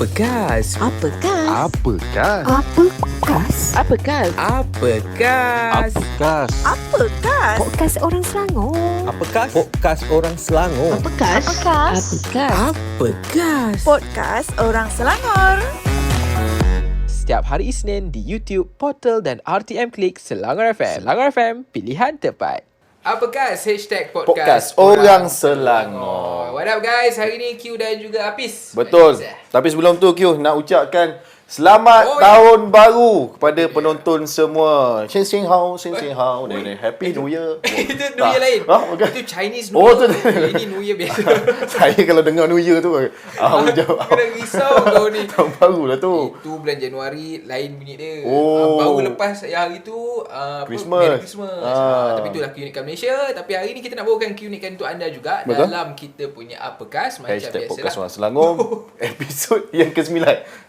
Apa gas? Apa gas? Apa gas? Apa gas? Apa gas? Apa gas? Apa gas? Apa gas? Podcast orang Selangor. Apa gas? Podcast orang Selangor. Apa gas? Apa gas? Apa gas? Apa gas? Podcast orang Selangor. Setiap hari Isnin di YouTube, Portal dan RTM Klik Selangor FM. Selangor FM, pilihan tepat. Apa gas? Podcast orang Selangor. What up guys? Hari ni Q dan juga Apis. Betul. Tapi sebelum tu Q nak ucapkan selamat Oh, tahun baru kepada penonton semua. Xin xin hao, xin xin hao. Happy New Year. Itu New Year lain. Okay. Itu Chinese New Oh, Year. tu. Ini New Year biasa. Saya kalau dengar New Year tu jawab. Kena risau kau ni. Tahun baru lah tu. Itu bulan Januari lain bunyi dia. Oh. Baru lepas yang hari tu Christmas. Merry Christmas. Tapi itulah keunikan Malaysia. Tapi hari ni kita nak bawakan keunikan untuk anda juga. Betul. Dalam kita punya Apa Kas macam Hashtag Podcast biasalah. Orang Selangor. Episod yang ke-9.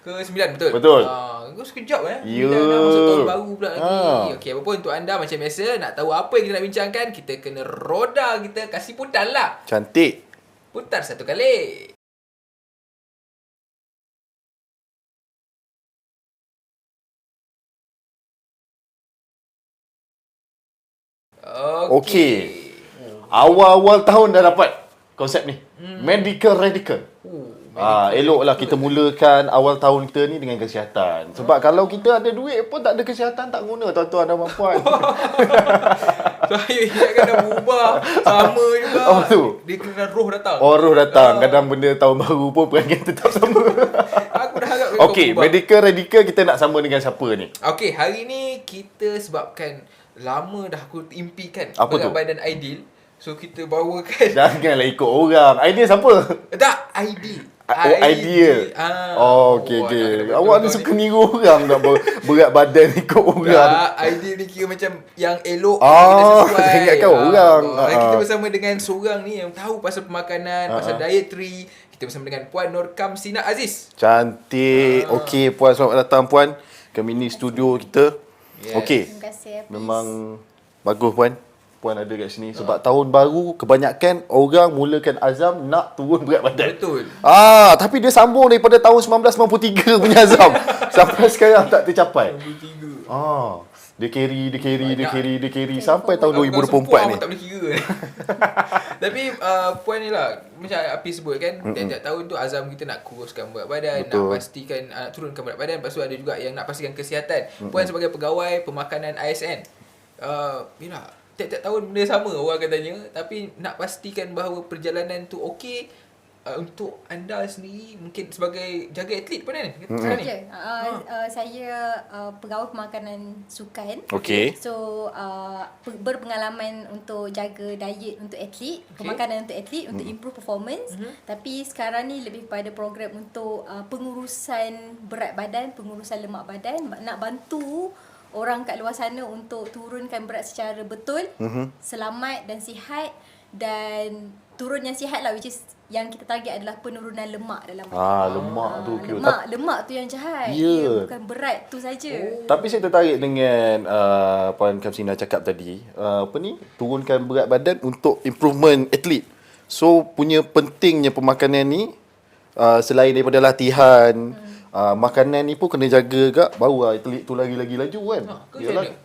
Ke-9 betul? Betul. Kau sekejap Ya. Dah nak masuk tahun baru pula lagi. Okey, apa pun untuk anda macam biasa nak tahu apa yang kita nak bincangkan, kita kena roda, kita kasih putar lah. Cantik. Putar satu kali. Okey. Awal-awal tahun dah dapat konsep ni. Medical radical. Eloklah kita mulakan awal tahun kita ni dengan kesihatan. Sebab kalau kita ada duit pun tak ada kesihatan, tak guna tuan-tuan dan puan. Saya ingatkan dah berubah. Sama juga. Apa tu? Dia kena roh datang. Roh datang. Kadang benda tahun baru pun perangai tetap sama. Aku dah harap Okey, medical radical kita nak sama dengan siapa ni? Okey, hari ni kita sebabkan lama dah aku impikan Apa berat tu? badan ideal. So kita bawakan Janganlah ikut orang. Idea siapa? tak ideal. Ideal. Okey. Awak ni suka niru orang tak berat badan ikut orang. Tak, ideal ni kira macam yang elok Oh, kita sesuai. saya ingatkan orang. Kita bersama dengan seorang ni yang tahu pasal pemakanan, pasal dietary. Kita bersama dengan Puan Norkam Sina Aziz. Cantik. Okey, puan, selamat datang puan ke mini studio kita. Yes. Okey. Terima kasih, Hafiz. Memang bagus puan. Puan ada kat sini sebab tahun baru kebanyakan orang mulakan azam nak turun berat badan. Betul. Tapi dia sambung daripada tahun 1993 punya azam sampai sekarang tak tercapai. Dia carry sampai tahun 2024 ni. Tak boleh kira. Tapi puan ni lah macam Apis sebut kan, tiap-tiap tahun tu azam kita nak kuruskan berat badan. Betul. Nak pastikan nak turunkan berat badan. Lepas tu ada juga yang nak pastikan kesihatan. Puan sebagai pegawai pemakanan ASN, tiap-tiap tahun benda sama orang akan tanya. Tapi nak pastikan bahawa perjalanan tu okey, untuk anda sendiri mungkin sebagai jaga atlet pun kan? Sekarang ni? Saya pegawai pemakanan sukan. Okey. So berpengalaman untuk jaga diet untuk atlet, pemakanan untuk atlet, untuk improve performance. Tapi sekarang ni lebih pada program untuk pengurusan berat badan, pengurusan lemak badan, nak bantu orang kat luar sana untuk turunkan berat secara betul, selamat dan sihat, dan turun yang sihat lah, which is yang kita target adalah penurunan lemak dalam badan. Lemak tu cute. Lemak tu yang jahat. Ya. Bukan berat tu saja. Tapi saya tertarik dengan Puan Kamsina cakap tadi, turunkan berat badan untuk improvement atlet. So punya pentingnya pemakanan ni, selain daripada latihan, makanan ni pun kena jaga gak, baru atlet tu lagi-lagi laju kan.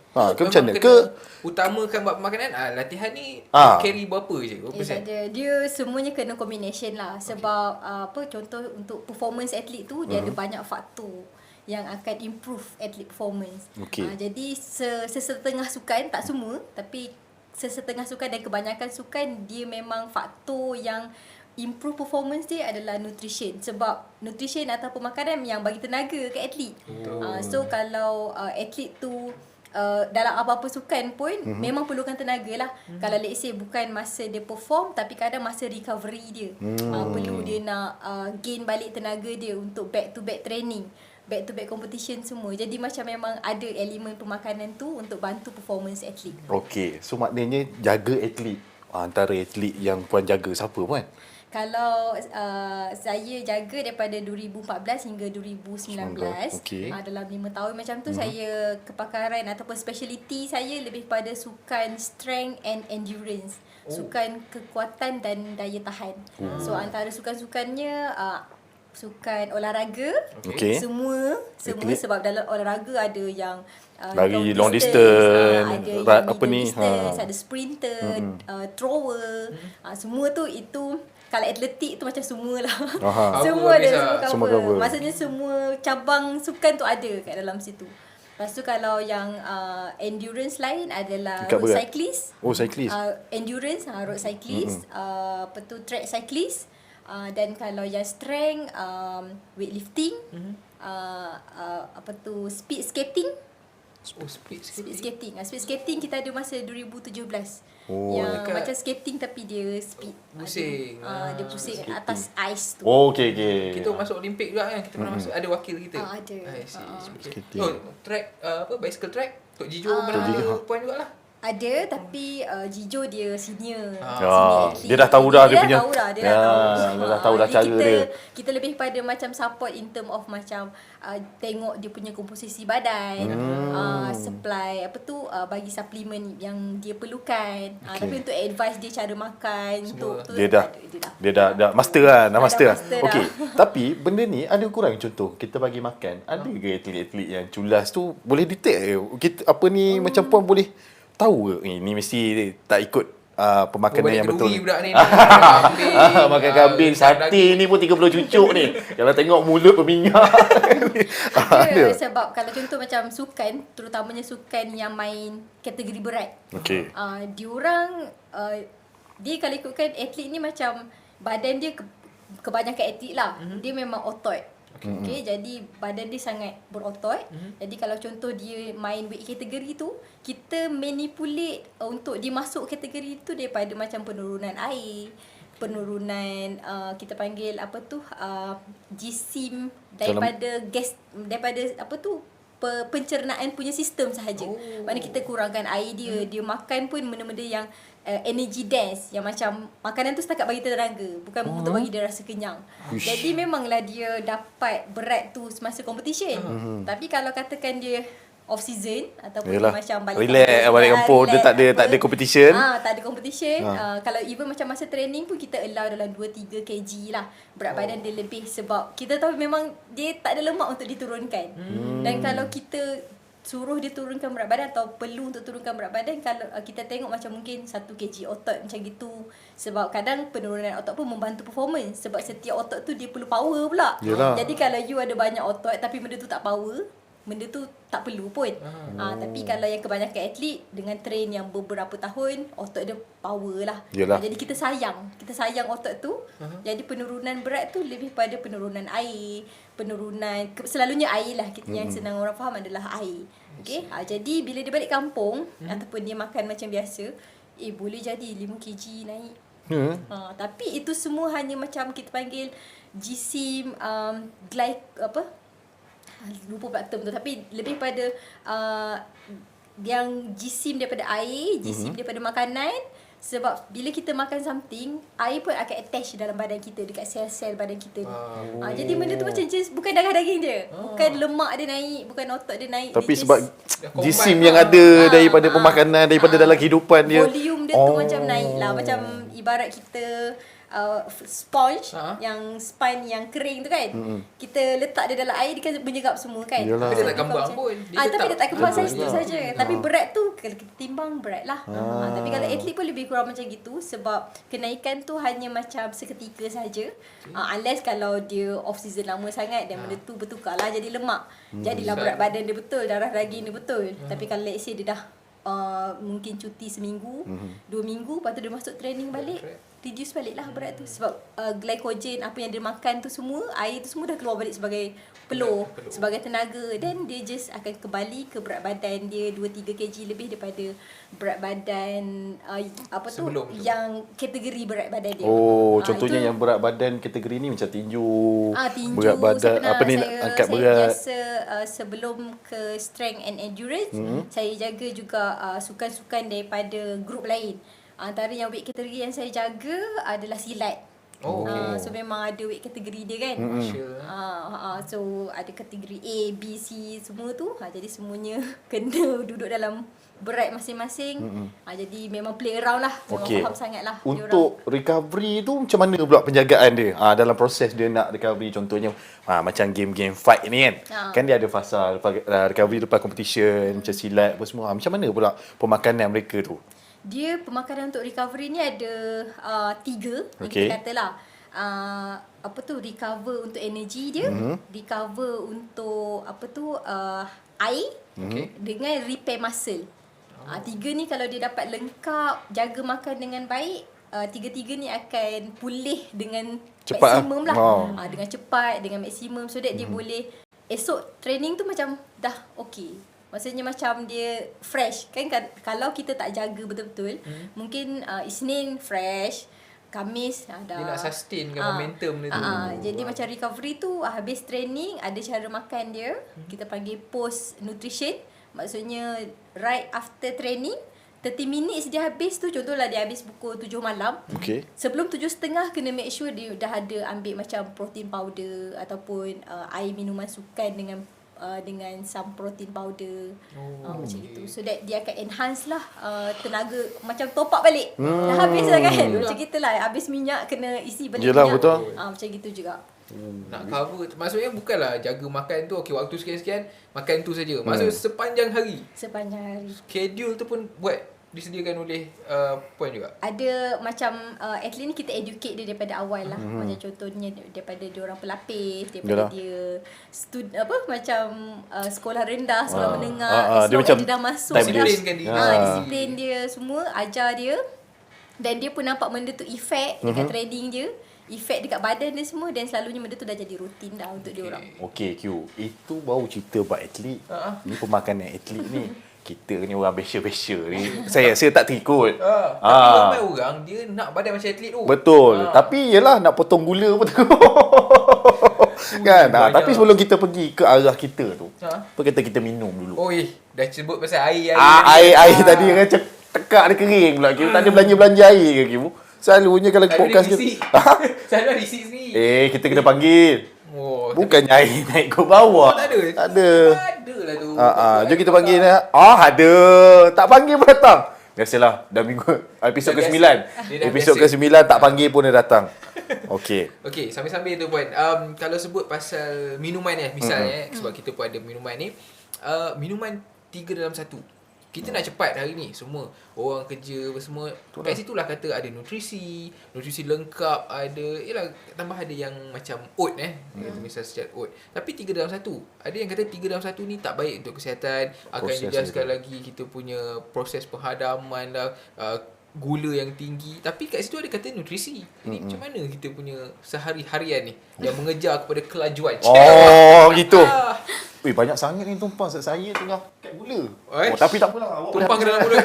Ke macam mana? Ke utamakan buat pemakanan, latihan ni carry berapa je? Berapa persen? Dia semuanya kena combination lah. Sebab contoh untuk performance atlet tu, dia ada banyak faktor yang akan improve atlet performance. Jadi sesetengah sukan, tak semua, tapi sesetengah sukan dan kebanyakan sukan, dia memang faktor yang improve performance dia adalah nutrition. Sebab nutrition atau pemakanan yang bagi tenaga ke atlet. So kalau atlet tu dalam apa-apa sukan pun memang perlukan tenaga lah. Kalau let's say bukan masa dia perform, tapi kadang masa recovery dia, perlu dia nak gain balik tenaga dia untuk back to back training, back to back competition semua. Jadi macam memang ada elemen pemakanan tu untuk bantu performance atlet. Okey, so maknanya jaga atlet. Antara atlet yang puan jaga siapa puan? Kalau saya jaga daripada 2014 hingga 2019, dalam 5 tahun macam tu, saya kepakaran ataupun speciality saya lebih pada sukan strength and endurance. Sukan kekuatan dan daya tahan. So antara sukan-sukannya sukan olahraga. Okey. Semua Atlet. sebab dalam olahraga ada yang Lari long distance, ada yang apa middle ni, distance, ha. ada sprinter, thrower. Semua tu itu kalau atletik tu macam semualah. Aha. Semua ada, Habis lah. semua Semua cover. cover. Maksudnya semua cabang sukan tu ada kat dalam situ. Lepas tu kalau yang endurance lain adalah Tingkat road berat. cyclist. Oh, cyclist. Endurance, road cyclist, apa tu track cyclist. Dan kalau yang strength, weightlifting, apa tu speed skating. Speed Speed skating. Speed skating kita ada masa 2017. Oh. Yang Dekat macam skating tapi dia speed. pusing. Dia pusing atas ice tu. Oh, okey. Kita masuk Olimpik juga kan. Kita pernah masuk, ada wakil kita. Ada. I see. Okay. Skating. Oh, track bicycle track. Tok Jijo pernah Tok Jijo, ada ha. puan jugalah. Ada tapi Jijo dia senior. Ah, Senior dia dah tahu dah dia Dia punya. dah tahu dah, dia Ya, dah tahu. dia dah tahu dah Jadi cara dia. Kita lebih pada macam support in term of macam tengok dia punya komposisi badan, supply apa tu bagi suplemen yang dia perlukan. Okay. Tapi untuk advice dia cara makan untuk tu Dia dah dia dah master lah, dah master lah. master dah. Okey, tapi benda ni ada kurang, contoh kita bagi makan. Ada ke atlet-atlet yang culas tu boleh detect kita apa ni macam puan boleh tahu ke ni mesti tak ikut pemakanan yang betul. Budak ni makan Makan kambing, sate ni pun 30 cucuk ni. Kalau tengok mulut berminyak. Ada sebab kalau contoh macam sukan, terutamanya sukan yang main kategori berat. Okey. Diorang dia kalau ikutkan atlet ni macam badan dia kebanyakan atlet lah. Dia memang otot. Okay, jadi badan dia sangat berotot. Jadi kalau contoh dia main weight kategori tu, kita manipulate untuk dia masuk kategori tu daripada macam penurunan air, penurunan kita panggil apa tu GSIM daripada gas, daripada apa tu pencernaan punya sistem sahaja. Maknanya kita kurangkan air dia, dia makan pun benda-benda yang energy dense, yang macam makanan tu setakat bagi tenaga, bukan untuk bagi dia rasa kenyang. Jadi memanglah dia dapat berat tu semasa competition. Tapi kalau katakan dia off season ataupun Yalah, dia macam balik relax, balik kampung, dia tak ada competition. Tak ada competition. Kalau even macam masa training pun kita allow dalam 2-3 kg lah berat badan dia lebih, sebab kita tahu memang dia tak ada lemak untuk diturunkan. Dan kalau kita suruh dia turunkan berat badan atau perlu untuk turunkan berat badan, kalau kita tengok macam mungkin 1 kg otot macam gitu, sebab kadang penurunan otot pun membantu performance, sebab setiap otot tu dia perlu power pula. Yalah. Jadi kalau you ada banyak otot tapi benda tu tak power, benda tu tak perlu pun. Tapi kalau yang kebanyakan atlet dengan train yang beberapa tahun, otot dia power lah. Yalah. Jadi kita sayang otot tu. Jadi penurunan berat tu lebih pada penurunan air, penurunan selalunya air lah. Yang senang orang faham adalah air. Okay? Jadi bila dia balik kampung ataupun dia makan macam biasa, boleh jadi 5 kg naik. Tapi itu semua hanya macam kita panggil GSIM, lupa pula term tu, tapi lebih pada yang GSIM daripada air, GSIM daripada makanan. Sebab bila kita makan something, air pun akan attach dalam badan kita, dekat sel-sel badan kita ni. Jadi benda tu macam just bukan darah daging dia, bukan lemak dia naik, bukan otot dia naik. Tapi dia sebab GSIM yang ada daripada pemakanan, daripada dalam kehidupan dia, volume dia tu macam naik lah. Macam ibarat kita sponge, yang spine yang kering tu kan, kita letak dia dalam air, dia kan menyerap semua kan. Yalah. Tapi dia tak kembang pun. Tapi dia tak kembang saiz tu Yalah. saja. Tapi berat tu kalau kita timbang berat lah. Tapi kalau atlet pun lebih kurang macam gitu, sebab kenaikan tu hanya macam seketika saja. Unless kalau dia off season lama sangat dan benda tu bertukar lah jadi lemak. Jadilah berat badan dia betul, darah daging dia betul. Tapi kalau let's say dia dah mungkin cuti seminggu, 2 minggu, lepas tu dia masuk training balik, reduce balik lah berat tu. Sebab glycogen, apa yang dia makan tu semua, air tu semua dah keluar balik sebagai peluh, sebagai tenaga, dan dia just akan kembali ke berat badan dia 2-3 kg lebih daripada berat badan sebelum tu, yang kategori berat badan dia. Contohnya yang berat badan kategori ni macam tinju, Tinju, berat badan apa ni, angkat berat. Saya biasa sebelum ke strength and endurance, saya jaga juga sukan-sukan daripada grup lain. Antara yang weight kategori yang saya jaga adalah silat. Oh, okay. So memang ada weight kategori dia kan. Sure. So ada kategori A, B, C semua tu. Jadi semuanya kena duduk dalam berat masing-masing. Jadi memang play around lah. Memang faham sangat lah. Untuk recovery tu macam mana pula penjagaan dia? Dalam proses dia nak recovery, contohnya macam game-game fight ni kan. Kan dia ada fasa recovery lepas competition, macam silat apa semua. Macam mana pula pemakanan mereka tu? Dia pemakanan untuk recovery ni ada 3 Okay. kita katalah. Recover untuk energi dia, recover untuk air, dengan repair muscle. 3 ni kalau dia dapat lengkap, jaga makan dengan baik, 3-3 ni akan pulih dengan cepat maksimum lah. Dengan cepat, dengan maksimum, so that dia boleh esok training tu macam dah okey. Maksudnya macam dia fresh kan, kalau kita tak jaga betul-betul, mungkin Isnin fresh, Khamis dah. Dia nak sustain kan momentum dia tu. Jadi macam recovery tu, habis training ada cara makan dia, kita panggil post nutrition. Maksudnya right after training 30 minutes dia habis tu, contohlah dia habis pukul 7 malam. Sebelum 7.30 kena make sure dia dah ada ambil macam protein powder ataupun air minuman sukan dengan some protein powder, macam gitu, so that dia akan enhance lah tenaga, macam top up balik. Dah habis lah kan, macam gitulah, habis minyak kena isi balik. Yelah, minyak. betul. Macam gitu juga. Nak cover, maksudnya bukanlah jaga makan tu okey waktu sekian-sekian makan tu saja. Maksudnya sepanjang hari. Sepanjang hari. Schedule tu pun disediakan oleh puan juga. Ada macam atlet ni kita educate dia daripada awal lah. Macam contohnya daripada dia orang pelapis, daripada dia macam sekolah rendah, sekolah menengah, dia macam dia dah masuk disiplinkan dia. disiplin dia semua, ajar dia. Dan dia pun nampak benda tu effect dekat training dia, effect dekat badan dia semua, dan selalunya benda tu dah jadi rutin dah untuk dia orang. Okey, Q. Itu baru cerita buat atlet. Ni pemakanan atlet ni. Kita ni orang besar-besar ni. Saya tak terikut. Tapi ramai orang dia nak badan macam atlet tu. Betul. Tapi yelah nak potong gula pun tu. Kan? Tapi sebelum kita pergi ke arah kita tu, apa kata kita minum dulu? Dah sebut pasal air. Air tadi kan tekak dia kering pula. Kita tak ada belanja-belanja air ke Q? Selalunya kalau podcast kita. Selalu ada receipt sendiri. Kita kena panggil. Bukannya air naik ke bawah. Tak ada. Tak ada. Ada lah tu. Jom kita panggil dia. Ada. Tak panggil pun datang. Biasalah dah minggu episod ke-9. Episod ke-9 tak panggil pun dia datang. Okey, sambil-sambil tu puan. Kalau sebut pasal minuman misalnya sebab kita pun ada minuman ni. Minuman 3 dalam 1. Kita nak cepat hari ni, semua orang kerja apa semua. Kat situlah kata ada nutrisi lengkap, ada tambah ada yang macam oat kata misal secara oat. Tapi 3 dalam 1. Ada yang kata 3 dalam 1 ni tak baik untuk kesihatan, akan jejaskan lagi kita punya proses penghadaman dah, gula yang tinggi. Tapi kat situ ada kata nutrisi. Ini macam mana kita punya sehari-harian ni yang mengejar kepada kelajuan. Gitu. Banyak sangat ni tumpang. Saya tengah kat gula. Tapi tak apalah. Tumpang ke dalam mulut.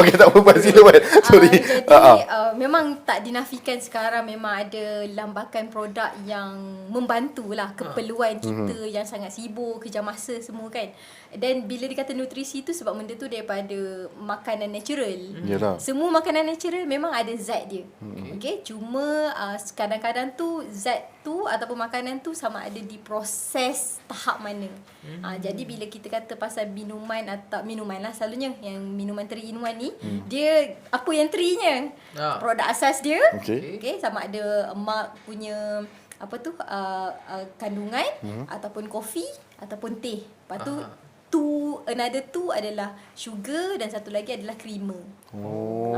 Okey, tak apa. Sila Wan. Sorry. Jadi memang tak dinafikan sekarang memang ada lambakan produk yang membantulah keperluan kita yang sangat sibuk, kejar masa semua kan. Dan bila dikata nutrisi tu, sebab benda tu daripada makanan natural. Yalah. Semua makanan natural memang ada zat dia. Okey, cuma kadang-kadang tu zat tu ataupun makanan tu sama ada diproses tahap mana. Jadi bila kita kata pasal minuman atau minuman lah selalunya yang minuman 3 in 1 ni, dia apa yang 3-nya? Produk asas dia. Okey, sama ada emak punya kandungan ataupun kopi ataupun teh. Lepas tu another two adalah sugar dan satu lagi adalah creamer.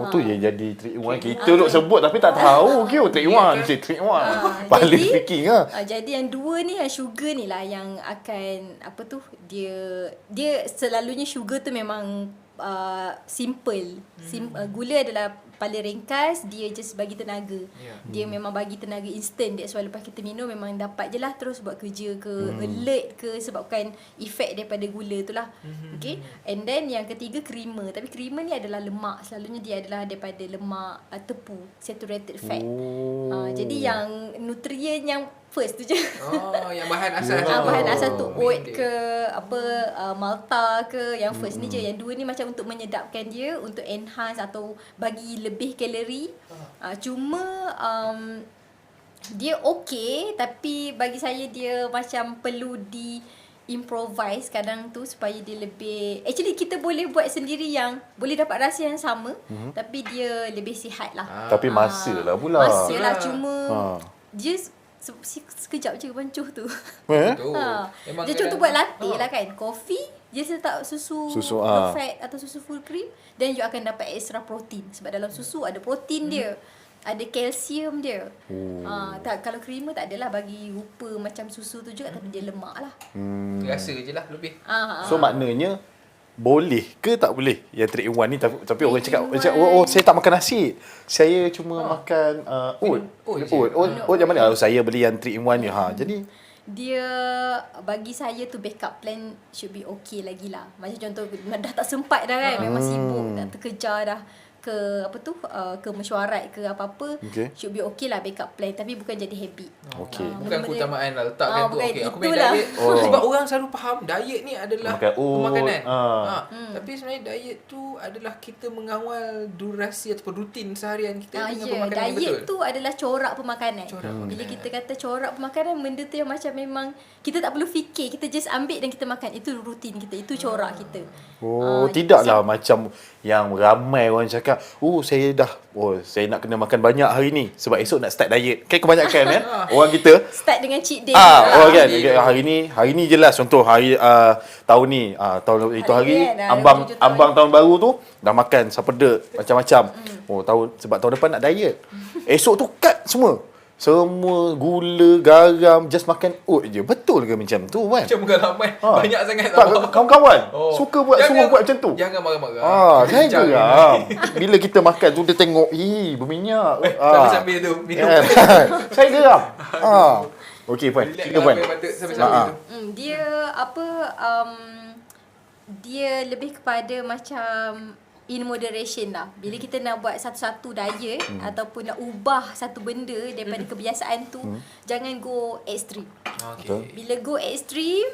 Tu je jadi 3 in 1. Kita duk sebut tapi tak tahu ke 3 in 1. 3 in 1. Paling speaking jadi yang 2 ni, yang sugar ni lah yang akan dia selalunya sugar tu memang simple. Gula adalah paling ringkas, dia just bagi tenaga. Dia memang bagi tenaga instant. That's why lepas kita minum memang dapat je lah terus buat kerja ke, alert ke, sebabkan efek daripada gula tu lah. Okay. And then yang ketiga creamer. Tapi creamer ni adalah lemak. Selalunya dia adalah daripada lemak tepu, saturated fat. Jadi yang nutrien yang first tu je. Yang bahan asas. Bahan asas tu oat ke malta ke, yang first ni je. Yang 2 ni macam untuk menyedapkan dia, untuk enhance atau bagi lebih kalori. Cuma Dia okey, tapi bagi saya dia macam perlu improvise kadang tu supaya dia lebih, actually kita boleh buat sendiri yang boleh dapat rasa yang sama, tapi dia lebih sihat lah. Tapi masa lah pula. Masa lah, cuma dia sekejap je bancuh tu. Betul. Dia Memang contoh kadang- buat latte lah kan. Coffee dia letak susu fat atau susu full cream, dan you akan dapat extra protein sebab dalam susu ada protein dia, ada kalsium dia. Tak, kalau creamer tak adalah bagi rupa macam susu tu juga, tapi dia lemak lah. Rasa je lah lebih. So maknanya boleh ke tak boleh yang 3-in-1 ni, tapi orang cakap, in oh saya tak makan nasi, saya cuma makan oat yang mana? Saya beli yang 3-in-1 ni. Jadi Dia bagi saya tu backup plan should be okay lagi lah. Macam contoh dah tak sempat dah kan, memang sibuk, dah terkejar dah ke ke mesyuarat ke apa-apa, should be okay lah backup plan, tapi bukan jadi habit. okey. Bukan keutamaan lah letakkan tu. bukan, Okey, aku main itulah. diet. Sebab orang selalu faham diet ni adalah Makan oat, pemakanan. Hmm. Tapi sebenarnya diet tu adalah kita mengawal durasi ataupun rutin seharian kita dengan Ya, pemakanan yang diet betul. tu adalah corak pemakanan. Corak Bila pemakanan. kita kata corak pemakanan, benda tu yang macam memang kita tak perlu fikir, kita just ambil dan kita makan. Itu rutin kita, itu corak kita. Tidaklah macam yang ramai orang cakap, saya nak kena makan banyak hari ni sebab esok nak start diet. Kan kebanyakan kan orang kita Start dengan cheat day. orang kan Dia- hari ni jelas, contoh hari tahun ni tahun itu hari Hari kan, ambang 27 tahun. ambang tahun baru tu dah makan sapedek macam-macam. Sebab tahun depan nak diet. Esok tu cut semua gula, garam, just makan oat je. Betul ke macam tu kan? Macam bukan ramai. Banyak sangat Tak, tau. kawan-kawan suka buat Jangan- semua buat macam tu. Jangan marah-marah. Saya Bincang geram. Bila kita makan tu dia tengok, berminyak. Sambil-sambil tu minum. Saya geram. Okey puan, Relax tiga lah, puan. patut sambil-sambil tu. Dia dia lebih kepada macam in moderation lah. Bila kita nak buat satu-satu diet ataupun nak ubah satu benda daripada kebiasaan tu, jangan go extreme. Okey. Bila go extreme,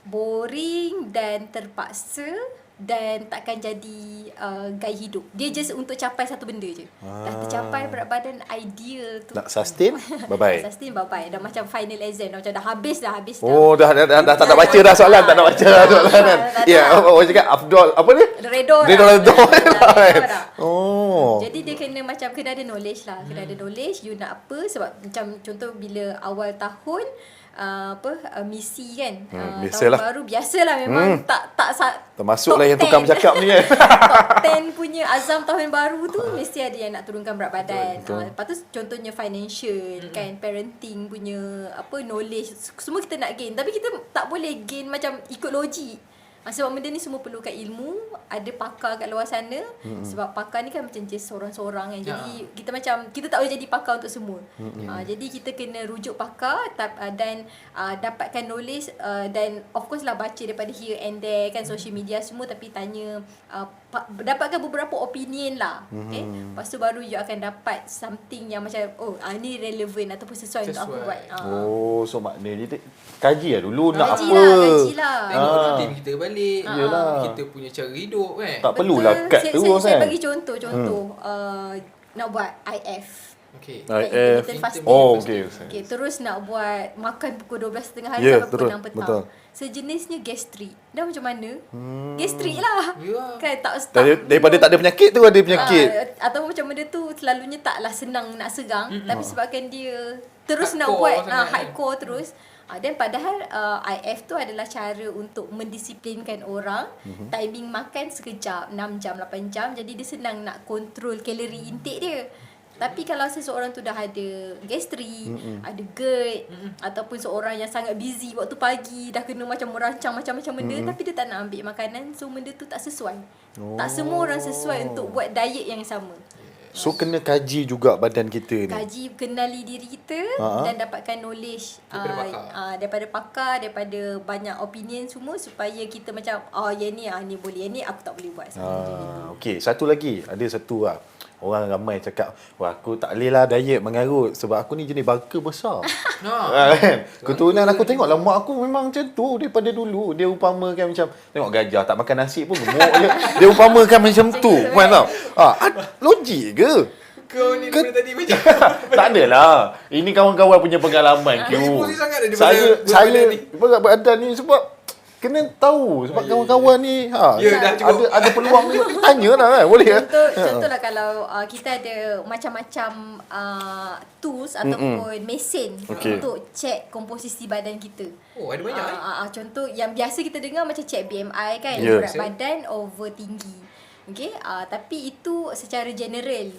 boring dan terpaksa dan takkan jadi gaya hidup. Dia just untuk capai satu benda je. Dah tercapai berat badan ideal tu. Nak sustain, bye-bye. Sustain, bye-bye. Dah macam final exam. Dah macam dah habis dah. Dah tak nak baca dah soalan, tak nak baca dah soalan kan. Ya, orang cakap Afdol apa ni? Redor dah. Jadi dia kena ada knowledge lah. Kena ada knowledge you nak apa. Sebab macam contoh bila awal tahun misi kan, biasalah. tahun baru biasalah memang tak Termasuklah top yang tukang 10. bercakap ni kan. Top 10 punya azam tahun baru tu mesti ada yang nak turunkan berat badan. Lepas tu contohnya financial kan, parenting punya knowledge, semua kita nak gain, tapi kita tak boleh gain macam ikut logik. Sebab benda ni semua perlukan ilmu, ada pakar kat luar sana. Sebab pakar ni kan macam just seorang-seorang kan. Jadi kita tak boleh jadi pakar untuk semua. Jadi kita kena rujuk pakar dan dapatkan knowledge, dan of course lah baca daripada here and there kan, social media semua, tapi tanya dapatkan beberapa opinion lah. Okay? Lepas tu baru you akan dapat something yang macam ni relevan ataupun sesuai untuk aku buat. So maknanya kaji lah dulu nak Kaji apa. lah. Tengok rutin kita balik. Yelah. Kita punya cara hidup kan. Tak perlulah cut terus Saya kan. bagi contoh nak buat IF. Okey. Intermittent fasting. Okey. Terus nak buat makan pukul 12 tengah hari Ya, sampai pukul 6 petang. betul. Sejenisnya gastrik. Dah macam mana? Gastrik lah. Ya. Kan Daripada tak ada penyakit tu ada penyakit. atau macam benda tu selalunya taklah senang nak segang, tapi sebabkan dia terus nak Hardcore buat sangat. hardcore terus. Dan padahal IF tu adalah cara untuk mendisiplinkan orang. Timing makan sekejap, 6 jam, 8 jam. Jadi dia senang nak kontrol kalori intake dia. Tapi kalau seseorang tu dah ada gastrik, ada GERD, ataupun seorang yang sangat busy waktu pagi, dah kena macam merancang macam-macam benda, tapi dia tak nak ambil makanan, so benda tu tak sesuai. Tak semua orang sesuai untuk buat diet yang sama. So kena kaji juga badan kita ni. Kaji, kenali diri kita dan dapatkan knowledge daripada pakar, daripada banyak opinion semua, supaya kita macam yang ni boleh, yang ni aku tak boleh buat. Okey, satu lagi. Ada satu lah. Orang ramai cakap, aku tak boleh lah diet mengarut sebab aku ni jenis baka besar. Kan? Keturunan aku tengok lah, mak aku memang macam tu daripada dulu. Dia upamakan macam, tengok gajah tak makan nasi pun gemuk je. Dia upamakan macam tu. Puan tahu? Logik ke? Kau ni daripada tadi macam Tak adalah. Ini kawan-kawan punya pengalaman. emosi sangat dia Saya pasal berat badan ni. berat badan ni sebab kena tahu sebab kawan-kawan ni Ya, dah cukup. ada peluang ni tanya lah kan. Boleh kan? Contohlah kalau kita ada macam-macam tools ataupun mesin Okey. untuk check komposisi badan kita. Oh, ada banyak Contoh yang biasa kita dengar macam check BMI kan, Ya. berat badan over tinggi. Okey, tapi itu secara general.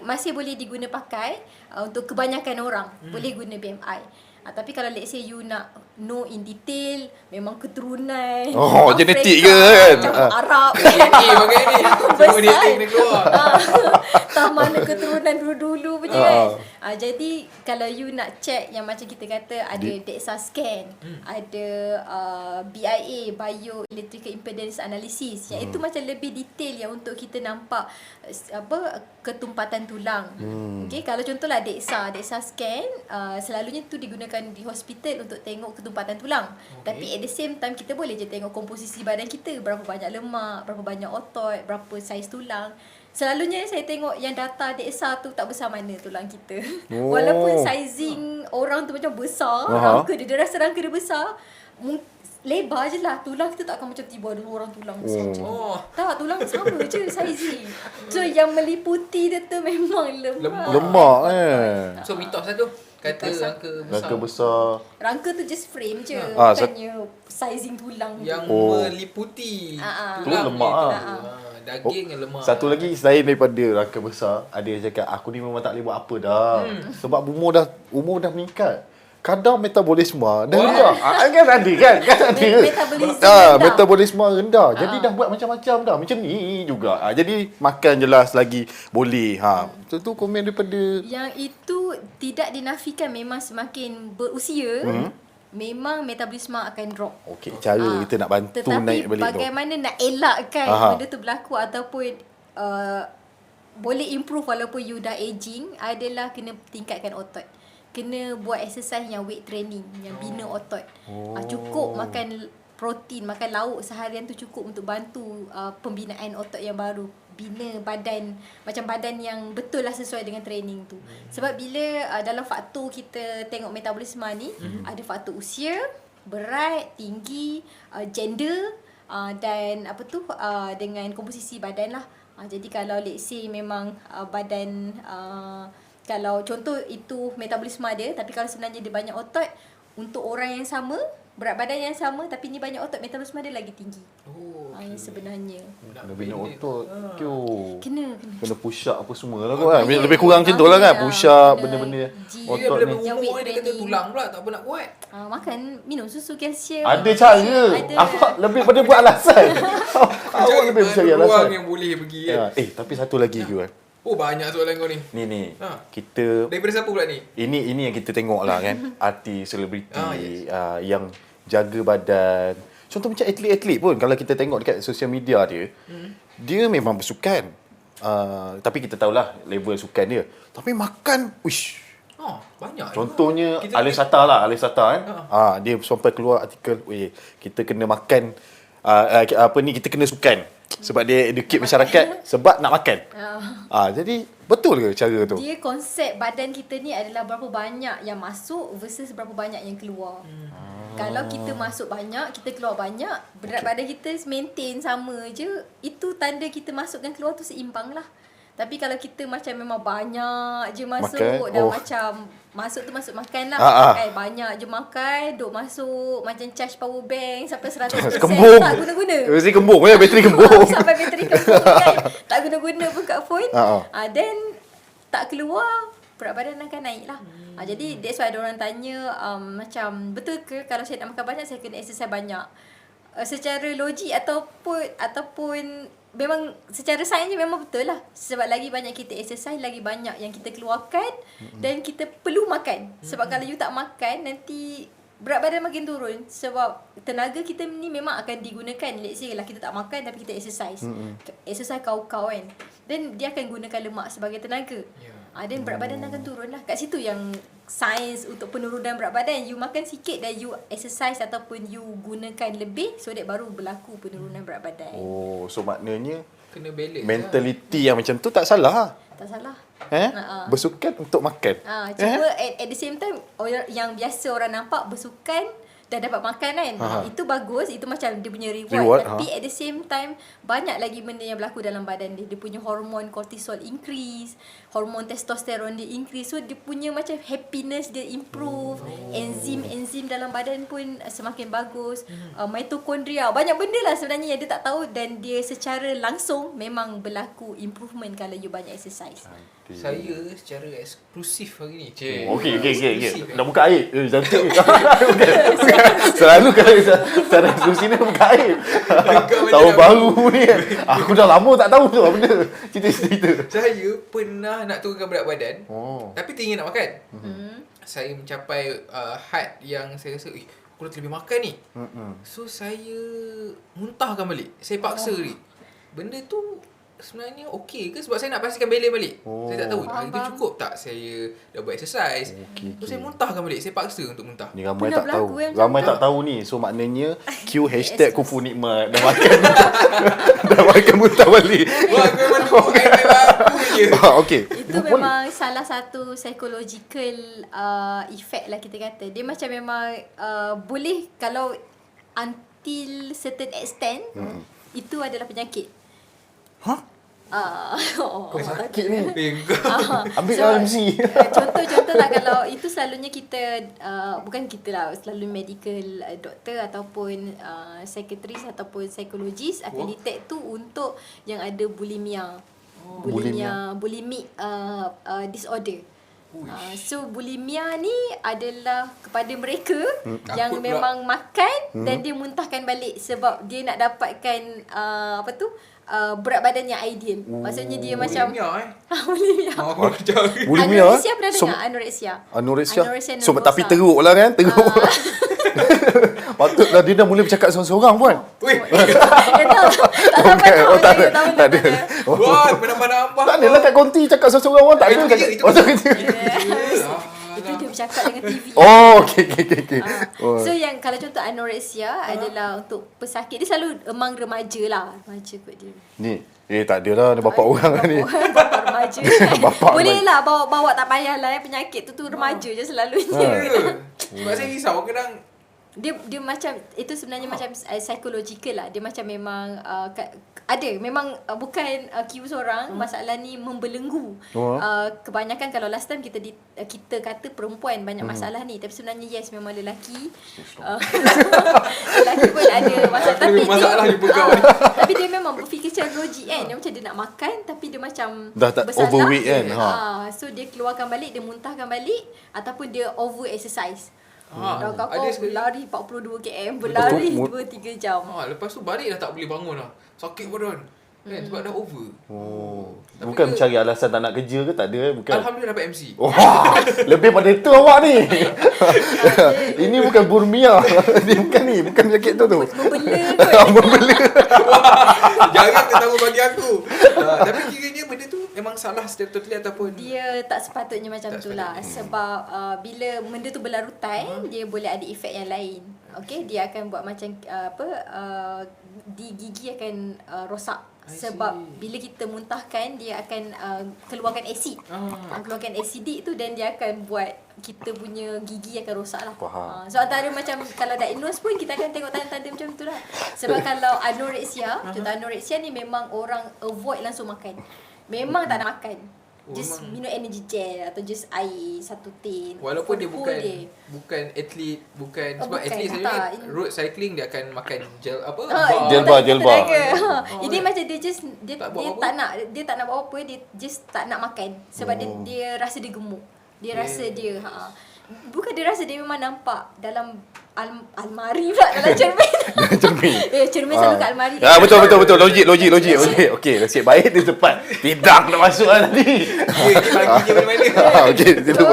Masih boleh diguna pakai untuk kebanyakan orang. Boleh guna BMI. Tapi kalau let's say you nak know in detail, memang keturunan Oh, Afrika, genetik ke kan? campur Arab. DNA pakai ni. Semua DNA kena keluar. Tahu mana keturunan dulu-dulu punya kan. Jadi kalau you nak check yang macam kita kata ada DEXA scan, ada BIA, Bioelectrical Impedance Analysis, yang itu macam lebih detail yang untuk kita nampak ketumpatan tulang. Okay, kalau contohlah DEXA scan, selalunya tu digunakan di hospital untuk tengok ketumpatan tulang. Tapi at the same time kita boleh je tengok komposisi badan kita, berapa banyak lemak, berapa banyak otot, berapa saiz tulang. Selalunya saya tengok yang data DEXA tu tak besar mana tulang kita. Walaupun sizing orang tu macam besar, rangka dia rasa rangka dia besar, lebar je lah. Tulang kita tak akan macam tiba ada orang tulang besar macam ni. Tak, tulang sama je sizing. So yang meliputi dia tu memang Lemak kan. So mitos lah tu. Kata rangka besar. Rangka besar. Rangka tu just frame je. Bukannya sizing tulang Yang tu. meliputi Tu lemak daging yang lemak. Satu lagi selain daripada rangka besar, ada yang cakap aku ni memang tak boleh buat apa dah. Sebab umur dah meningkat. Kadar metabolisme dah rendah. Kan ada kan? Kan ada. Metabolisme rendah. Metabolisme rendah. Jadi dah buat macam-macam dah. Macam ni juga. Jadi makan jelas lagi boleh. Itu komen daripada Yang itu tidak dinafikan, memang semakin berusia memang metabolisme akan drop. okey, cara kita nak bantu Tetapi naik balik tu. bagaimana nak elakkan benda tu berlaku ataupun boleh improve walaupun you dah aging adalah kena tingkatkan otot. Kena buat exercise yang weight training, yang bina otot. Cukup makan protein, makan lauk seharian tu cukup untuk bantu pembinaan otot yang baru. Bina badan, macam badan yang betul lah sesuai dengan training tu. Sebab bila dalam faktor kita tengok metabolisme ni, ada faktor usia, berat, tinggi, gender, dan dengan komposisi badan lah. Jadi kalau let's say memang badan kalau contoh itu metabolisme dia, tapi kalau sebenarnya dia banyak otot, untuk orang yang sama, berat badan yang sama tapi ni banyak otot, metabolisme dia lagi tinggi. Yang sebenarnya Kena bina otot. Kena push up apa semua lah kan. Lebih kurang macam tu lah kan. Push up benda-benda Dia otot bila ni. berumur dia kata tulang pula tak apa nak buat. makan, minum susu, kalsium. Ada cara. Awak lebih pada buat alasan. Awak lebih mencari alasan. Ruang yang boleh pergi kan. Tapi satu lagi ke kan. Oh, banyak soalan kau ni. Ni. Ha. Kita Daripada siapa pula ni? ini yang kita tengok lah kan. Artis, selebriti Yes. yang jaga badan. Contoh macam atlet-atlet pun, kalau kita tengok dekat sosial media dia, dia memang bersukan. Tapi kita tahulah level sukan dia. Tapi makan, wish. Banyak. Contohnya Kita- Alif Sata kan. Dia sampai keluar artikel, kita kena makan kita kena sukan. Sebab dia educate masyarakat sebab nak makan. Jadi betul ke cara tu? Dia konsep badan kita ni adalah berapa banyak yang masuk versus berapa banyak yang keluar. Kalau kita masuk banyak, kita keluar banyak, berat badan kita maintain sama je, itu tanda kita masuk dan keluar tu seimbang lah. Tapi kalau kita macam memang banyak je masuk Makan, dan macam masuk tu masuk makan lah, banyak je makan, duk masuk macam charge power bank sampai 100% Kembung. tak guna-guna. Mesti kembung ya, bateri kembung. Sampai bateri kembung kan, tak guna-guna pun kat phone. Then tak keluar, berat badan akan naik lah. Jadi that's why ada orang tanya macam betul ke kalau saya nak makan banyak saya kena exercise banyak? Secara logik ataupun memang secara sains memang betul lah. Sebab lagi banyak kita exercise, lagi banyak yang kita keluarkan dan kita perlu makan. Sebab kalau you tak makan, nanti berat badan makin turun. Sebab tenaga kita ni memang akan digunakan. Let's say lah kita tak makan tapi kita exercise. Exercise kau-kau kan. Dan dia akan gunakan lemak sebagai tenaga. Dan berat badan akan turun lah. Kat situ yang sains untuk penurunan berat badan. You makan sikit dan you exercise ataupun you gunakan lebih, so that baru berlaku penurunan berat badan. So maknanya Kena balance mentality yang macam tu tak salah. Tak salah. Bersukan untuk makan. Cuma at the same time orang yang biasa orang nampak bersukan dah dapat makan kan. Itu bagus, itu macam dia punya reward. Tapi at the same time banyak lagi benda yang berlaku dalam badan dia. Dia punya hormon cortisol increase, hormon testosteron dia increase. So dia punya macam happiness dia improve, enzim dalam badan pun semakin bagus. Mitokondria, banyak benda lah sebenarnya yang dia tak tahu, dan dia secara langsung memang berlaku improvement kalau you banyak exercise. Saya secara eksklusif hari ni. Okey. Dah buka aib. Cantik. Selalu kalau secara eksklusif ni buka aib. Tahun baru ni. Aku dah lama tak tahu tu apa benda. Cerita-cerita. Saya pernah nak turunkan berat badan. Tapi teringin nak makan. Saya mencapai had yang saya rasa, aku dah terlebih makan ni. So saya muntahkan balik. Saya paksa ni. Benda tu sebenarnya okey ke? Sebab saya nak pastikan balance balik. Saya tak tahu itu cukup tak saya dah buat exercise. So saya muntahkan balik. Saya paksa untuk muntah. Ni ramai tak Pernah tahu. berlaku Ramai tak tahu ni. So maknanya Q hashtag kufu nikmat. Dah makan. Dah makan muntah balik. Wah, aku memang tunggu aib aku je. Okey. Itu memang salah satu psychological effect lah kita kata. Dia macam memang boleh kalau until certain extent itu adalah penyakit. Sakit ni. Engkau. Ambil RMC. Contoh lah kalau itu selalunya kita bukan kita lah, selalu medical doctor ataupun psychiatrist ataupun psychologist akan detect tu untuk yang ada bulimia. Bulimic disorder. So bulimia ni adalah kepada mereka yang Takut memang makan dan dia muntahkan balik sebab dia nak dapatkan berat badan yang ideal. Maksudnya dia macam bulimia. Aku dah cari. Bulimia. Anorexia pernah dengar? Anorexia So nervosa. tapi teruk lah kan. Teruk. Patutlah dia dah mula bercakap seorang-seorang pun. Weh. Tak ada. Wah, menambah-nambah. Tak adalah kat konti cakap seorang-seorang orang. Tak ada. Itu kerja. Itu dia bercakap dengan TV. Okey. So yang kalau contoh anorexia adalah untuk pesakit, dia selalu among remaja lah. Remaja kot dia. Ni. Tak adalah. Ada bapak orang lah ni. Bapak remaja. Bapak Boleh lah bawa tak payahlah penyakit tu remaja je selalunya. Sebab saya risau kadang Dia macam itu sebenarnya macam psychological lah. Dia macam memang ada memang bukan Q seorang masalah ni membelenggu. Kebanyakan kalau last time kita kata perempuan banyak masalah ni, tapi sebenarnya yes memang lelaki. Lelaki pun ada masalah, tapi masalah dia, dia pegang ni. tapi dia memang berfikir secara logik kan. Dia macam dia nak makan tapi dia macam dah tak bersalah. overweight kan. So dia keluarkan balik, dia muntahkan balik ataupun dia over exercise. Dah kau ada sekali. berlari 42 km, berlari 2-3 jam. Lepas tu balik dah tak boleh bangun lah. Sakit badan. Kan sebab dah over. Bukan mencari alasan tak nak kerja ke? Tak ada. Bukan. Alhamdulillah dapat MC. Wah, lebih pada itu awak ni. Ini bukan burmia. Dia bukan ni, bukan penyakit tu. Membela kot. Membela. Jangan ketawa bagi aku. Tapi kiranya benda tu memang salah secara totally ataupun Dia tak sepatutnya macam tu lah. Sebab bila benda tu berlarutan, dia boleh ada efek yang lain. Okay, dia akan buat macam di gigi akan rosak. Sebab bila kita muntahkan, dia akan keluarkan asid. Keluarkan asidik tu, dan dia akan buat kita punya gigi akan rosak lah. So antara macam kalau diagnose pun kita akan tengok tanda-tanda macam tu lah. Sebab kalau anorexia, contoh anorexia ni memang orang avoid langsung makan. Memang tak nak makan. Just minum energy gel atau just air satu tin. walaupun dia bukan atlet, bukan sebab bukan, atlet tak. saya road cycling dia akan makan gel apa? Gel bar. Ini macam dia just dia tak buat apa? tak nak buat apa, dia just tak nak makan sebab dia rasa dia gemuk. Dia rasa dia bukan dia rasa, dia memang nampak dalam almari pula, dalam cermin. Cermin. Cermin selalu kat almari. Betul. Logik. Okey, nasib baik dia cepat. Tidak nak masuk lah tadi. Dia mana-mana. Okey, So,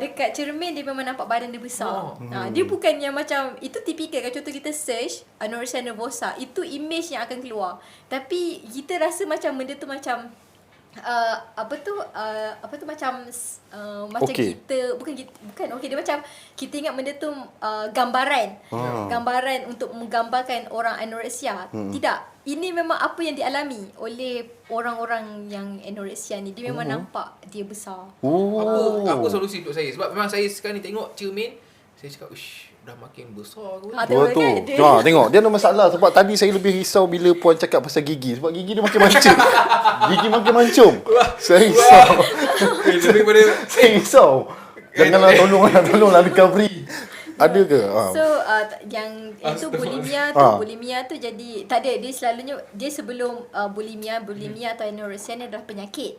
dekat cermin dia memang nampak badan dia besar. Dia bukan yang macam itu tipikal. Kalau contoh kita search anorexia nervosa, itu image yang akan keluar. Tapi kita rasa macam benda tu macam apa tu macam macam Okey. bukan okey, dia macam kita ingat benda tu gambaran. Gambaran untuk menggambarkan orang anoreksia. Tidak. Ini memang apa yang dialami oleh orang-orang yang anoreksia ni. Dia memang nampak dia besar. Apa solusi untuk saya? Sebab memang saya sekarang ni tengok cermin, saya cakap, uish, dah makin besar ke. Dua tu. Tengok dia ada masalah sebab tadi saya lebih risau bila puan cakap pasal gigi sebab gigi dia makin mancung. Gigi makin mancung. Saya risau. Daripada Saya risau. Janganlah tolonglah recovery. Ada ke? So yang itu bulimia tu jadi tak ada, dia selalunya dia sebelum bulimia atau anoreksia ni adalah penyakit.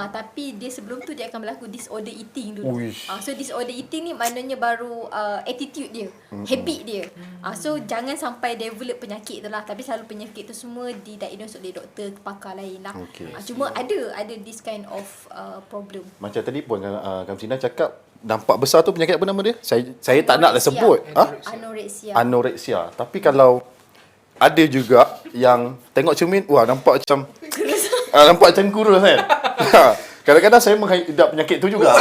Tapi dia sebelum tu dia akan berlaku disorder eating dulu. So disorder eating ni maknanya baru attitude dia, habit dia. So jangan sampai develop penyakit tu lah, tapi selalu penyakit tu semua didiagnose oleh doktor pakar lain lah. Cuma ada this kind of problem. Macam tadi pun Kamsina cakap nampak besar tu penyakit apa nama dia? Saya tak naklah sebut. Anoreksia. Tapi kalau ada juga yang tengok cermin, wah nampak macam nampak macam kurus kan. Kadang-kadang saya menghidap penyakit tu juga.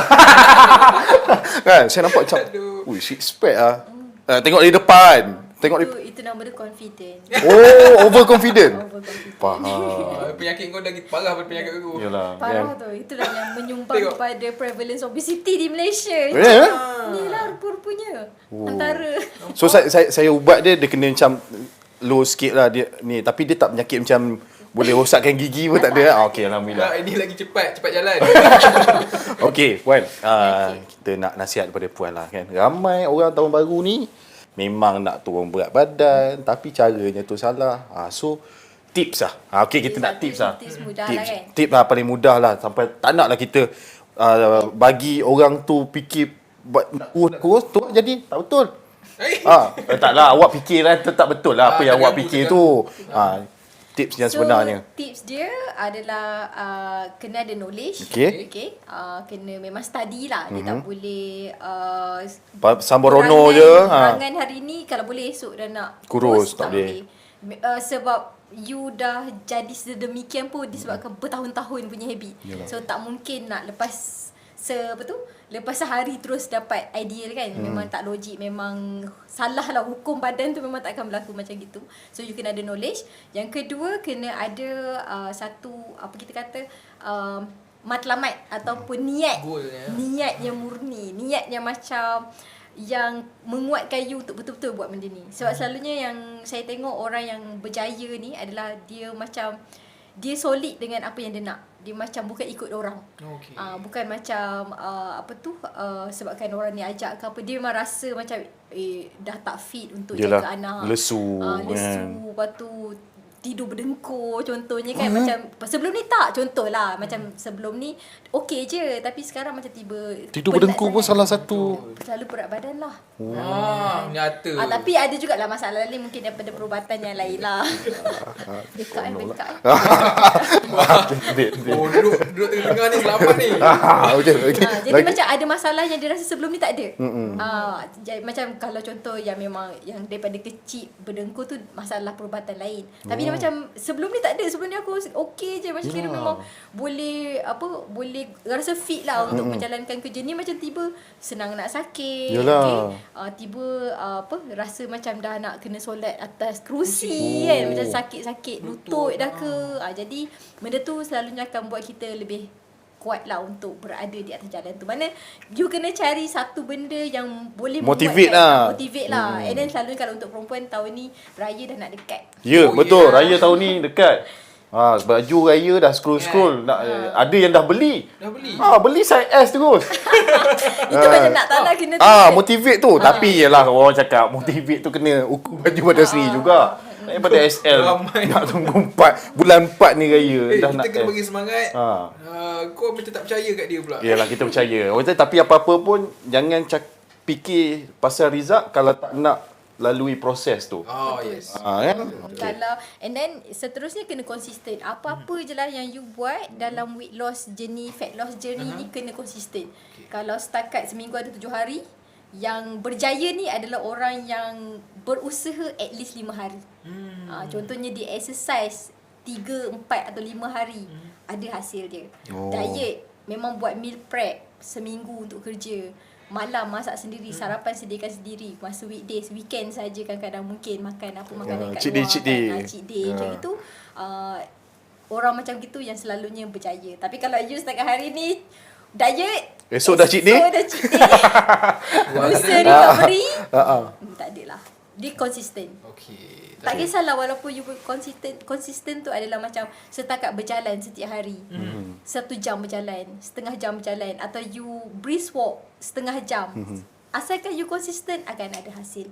Kan, saya nampak macam six pack tengok di depan. Itu nama dia confident. Overconfident. Faham. penyakit kau lagi parah daripada penyakit aku. Yalah. Parah tu. Itulah yang menyumbang kepada prevalence obesity di Malaysia. Ni lah rupa-rupanya. Antara. So saya ubat dia kena macam low sikit lah dia ni, tapi dia tak penyakit macam boleh rosakkan gigi pun tak ada. Okey, alhamdulillah. Ini lagi cepat jalan. Okey, puan. Kita nak nasihat daripada puan lah kan. Ramai orang tahun baru ni memang nak turun berat badan tapi caranya tu salah. So tips lah. Okey, kita nak tips lah. Tips mudah lah kan. Tips lah paling mudah lah sampai tak nak lah kita bagi orang tu fikir nak kurus tu jadi tak betul. Taklah, awak fikir lah tak betul lah apa yang awak fikir tu. Tips yang sebenarnya. Tips dia adalah kena ada knowledge. Okay. Kena memang study lah. Dia tak boleh Samborono je. Perangan hari ni kalau boleh esok dah nak kurus tak boleh. Sebab you dah jadi sedemikian pun disebabkan bertahun-tahun punya habit. So tak mungkin nak lepas lepas sehari terus dapat ideal kan. Memang tak logik, memang salah lah. Hukum badan tu memang tak akan berlaku macam gitu. So you kena ada knowledge. Yang kedua kena ada satu apa kita kata matlamat ataupun niat. Niat yang murni, niat yang macam yang menguatkan you untuk betul-betul buat benda ni. Sebab selalunya yang saya tengok orang yang berjaya ni adalah dia macam dia solid dengan apa yang dia nak. Dia macam bukan ikut orang. Bukan macam sebabkan orang ni ajak ke apa, dia memang rasa macam dah tak fit untuk jaga anak. Lesu. Lepas tu tidur berdengkur contohnya kan. Macam sebelum ni tak, contohlah macam sebelum ni okey je, tapi sekarang macam tidur berdengkur pun salah satu. Selalu berat badan lah. Nyata. Tapi ada jugalah masalah lain mungkin daripada perubatan yang lain lah. Dekat bengkak. Duduk tengah-tengah ni selamat ni. Jadi macam ada masalah yang dia rasa sebelum ni tak ada. Macam kalau contoh yang memang yang daripada kecil berdengkur tu masalah perubatan lain. Tapi dia macam sebelum ni tak ada. Sebelum ni aku okey je, macam kira memang boleh rasa fit lah untuk menjalankan kerja ni. Macam tiba senang nak sakit. Tiba rasa macam dah nak kena solat atas kerusi kan, macam sakit-sakit lutut dah ke. Jadi benda tu selalunya akan buat kita lebih kuat lah untuk berada di atas jalan tu. Mana you kena cari satu benda yang boleh motivate lah. And then selalu kalau untuk perempuan tahun ni raya dah nak dekat. Betul. Raya tahun ni dekat. Baju raya dah scroll. Ada yang dah beli. Beli size S terus. Itu macam nak tak nak kena motivate tu. Tapi yalah orang cakap motivate tu kena ukur baju pada sendiri juga. Daripada SL nak tunggu bulan 4 ni raya dah nak. Kita kena bagi semangat. Kau macam tak percaya kat dia pula. Yalah, kita percaya. Tapi apa-apa pun jangan fikir pasal result kalau tak nak lalui proses tu. Yes. Kalau and then seterusnya kena konsisten. Apa-apa je lah yang you buat dalam weight loss journey, fat loss journey ni kena konsisten. Kalau setakat seminggu ada 7 hari, yang berjaya ni adalah orang yang berusaha at least 5 hari. Contohnya dia exercise 3, 4 atau 5 hari. ada hasil dia. Diet memang buat meal prep seminggu untuk kerja. Malam masak sendiri, sarapan sediakan sendiri. Masa weekdays, weekend saja kadang-kadang mungkin makan apa makanan kat luar. Cheat day macam itu. Orang macam gitu yang selalunya berjaya. Tapi kalau you setakat hari ni diet, Esok dah cheat day. Lusa recovery. Tak adalah. Dia konsisten. Okey. Tak kisahlah walaupun you konsisten tu adalah macam setakat berjalan setiap hari. 1 jam berjalan, setengah jam berjalan, atau you brisk walk setengah jam. Asalkan you konsisten akan ada hasil.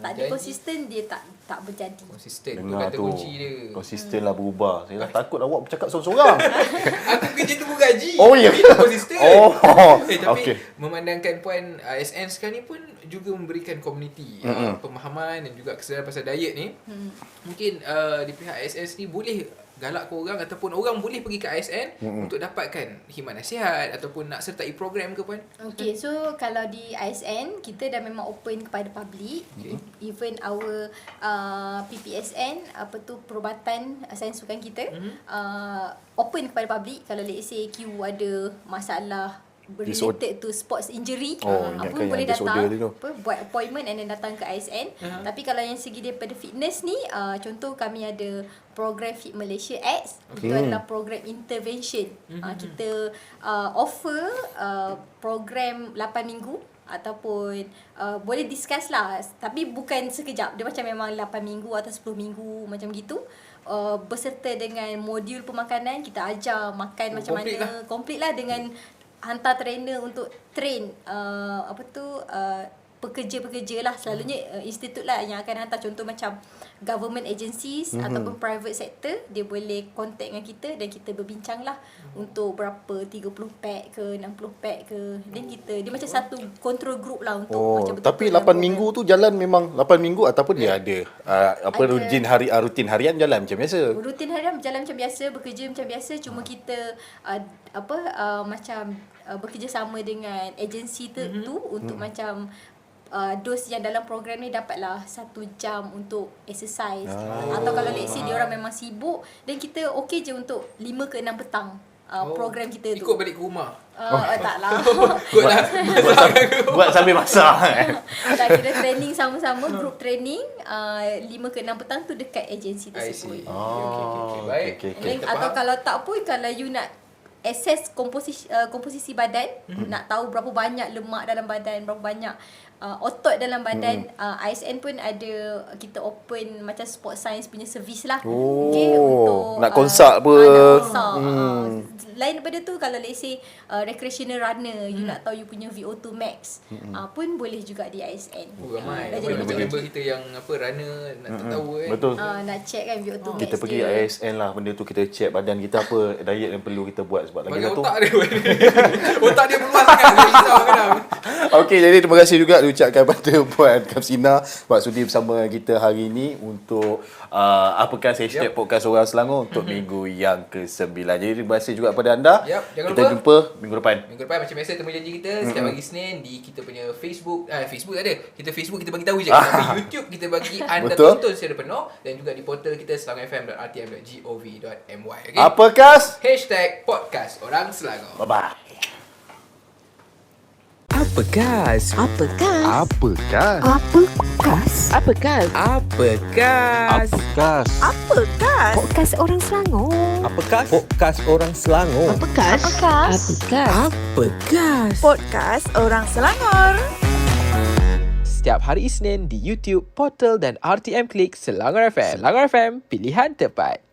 Tak ada konsisten dia tak berjadi. Konsisten tu Dengar kata tu. kunci dia. Konsisten lah berubah. Saya dah takut awak bercakap seorang-seorang. Aku kerja tunggu gaji. Oh, ya. Kita konsisten. Tapi okey. memandangkan puan ASN sekarang ni pun juga memberikan komuniti pemahaman dan juga kesedaran pasal diet ni. Mungkin di pihak ASN ni boleh galak ke orang ataupun orang boleh pergi ke ASN untuk dapatkan khidmat nasihat ataupun nak sertai program ke puan? Okay, so kalau di ASN kita dah memang open kepada public. Even our PPSN, apa tu, perubatan sains sukan kita, open kepada public. Kalau let's say Q ada masalah related to sports injury, pun boleh datang buat appointment and then datang ke ASN. Tapi kalau yang segi daripada fitness ni, contoh kami ada program Fit Malaysia X. Itu adalah program intervention. Kita offer program 8 minggu ataupun boleh discuss lah, tapi bukan sekejap. Dia macam memang 8 minggu atau 10 minggu macam gitu. Berserta dengan modul pemakanan, kita ajar makan macam mana, complete lah dengan hantar trainer untuk train pekerja-pekerja lah. Selalunya institut lah yang akan hantar. Contoh macam government agencies ataupun private sector, dia boleh contact dengan kita dan kita berbincang lah untuk berapa, 30 pack ke 60 pack ke. Dan dia macam satu control group lah untuk macam betul-betul. Tapi 8 minggu tu jalan memang 8 minggu ataupun dia ada rutin harian jalan macam biasa. Rutin harian berjalan macam biasa, bekerja macam biasa, cuma kita macam bekerjasama dengan agensi tu untuk macam dos yang dalam program ni dapatlah 1 jam untuk exercise. Atau kalau let's say dia orang memang sibuk, dan kita okey je untuk 5 ke 6 petang program kita tu. Ikut balik ke rumah? Taklah. Buat sambil masak. Tak, kita training sama-sama, group training 5 ke 6 petang tu dekat agensi tersebut. Okay. Baik. Okay. Atau kalau tak pun, kalau you nak assess komposisi badan, nak tahu berapa banyak lemak dalam badan, berapa banyak otot dalam badan, ASN pun ada, kita open macam sport science punya servis lah. Untuk nak consult apa. Lain daripada tu, kalau let's say recreational runner, you nak tahu you punya VO2 max, pun boleh juga di ASN. Ramai member kita yang runner nak tahu kan. Betul. Nak check kan VO2 max Kita pergi ASN lah, benda tu kita check badan kita apa diet yang perlu kita buat. Sebab bagi lagi otak dia otak dia meluas sangat. Dia risau kadang. Okey, jadi terima kasih juga diucapkan pada Puan Kamsina sebab sudi bersama kita hari ini untuk apakah hashtag podcast Orang Selangor untuk minggu yang ke-9. Jadi terima kasih juga kepada anda. Jangan kita lupa jumpa minggu depan. Minggu depan macam biasa, temu janji kita setiap hari Isnin di kita punya Facebook. Facebook tak ada. Facebook kita bagi tahu je. Tapi YouTube kita bagi anda tonton secara penuh, dan juga di portal kita selangorfm.rtm.gov.my. Okay? Apakah? Hashtag podcast Orang Selangor. Bye-bye. Apakah? Apakah? Podcast Orang Selangor. Podcast Orang Selangor. Podcast Orang Selangor. Setiap hari Isnin di YouTube, portal dan RTM Klik Selangor FM. Selangor FM, pilihan tepat.